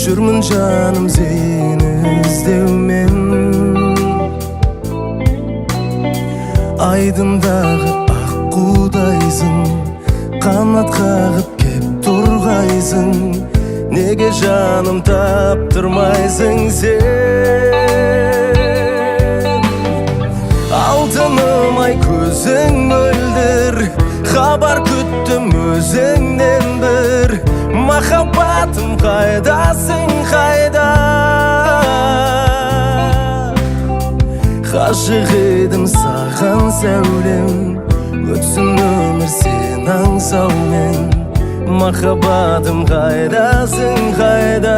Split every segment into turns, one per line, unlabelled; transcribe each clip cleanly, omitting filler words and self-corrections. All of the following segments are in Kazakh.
жүрмін жаным сені іздеумен. Айдындағы аққудайсың, қанат қағып кеп тұрғайсың. Неге жаным таптырмайсың сен? Алтыным ай көзің мөлдір, хабар күттім өзіңнен бір. Махаббатым қайдасың қайда? Ғашық едім саған сәулем, өтсін өмір сен аңсаумен. Махаббатым қайдасың қайда?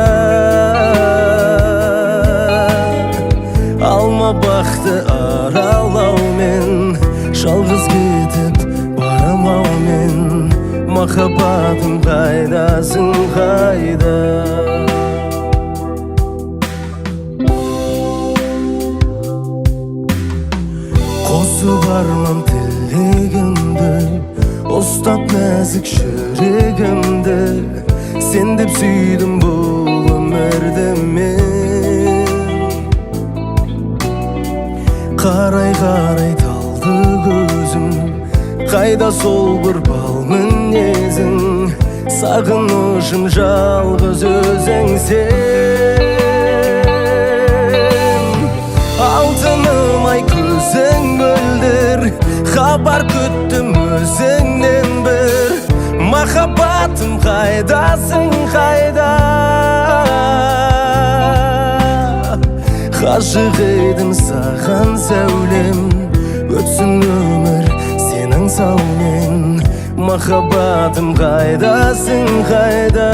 Алма бақты аралаумен, жалғыз кетіп барамаумен. Махаббатым қайдасың қайда? Қосып арман тілегімді, ұстап нәзік жүрегімді. Сен деп сүйдім бұл өмірді мен. Қарай талды көзім, қайда сол бір бал мінезің? Сағынышым жалғыз өзің сен. Алтыным ай көзің мөлдір, хабар күттім өзіңнен бір. Махаббатым қайдасың қайда? Ғашық едім саған сәулем, өтсін өмір сен аңсаумен. Махаббатым қайдасың қайда?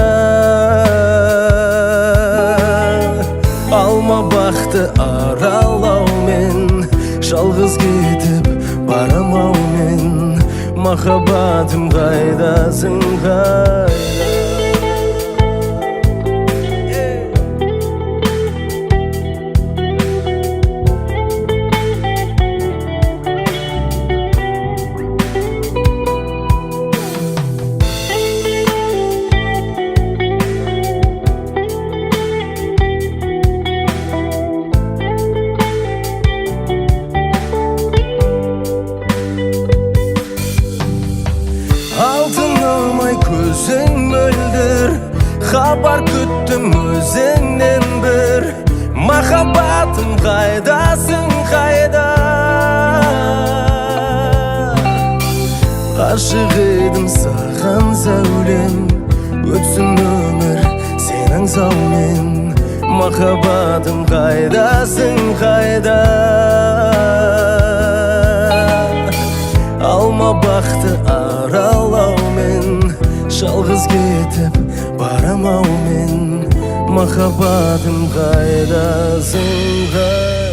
Алма бақты аралаумен, жалғыз кетіп барамаумен. Махаббатым қайдасың қайда? Алтыным ай көзің мөлдір, хабар күттім өзіңнен бір. Махаббатым қайдасың қайда? Ғашық едім саған сәулем, өтсін өмір сен аңсаумен. Махаббатым қайдасың қайда? Алма бақты аралаумен, жалғыз кетіп барамаумен. Махаббатым қайдасың қайда?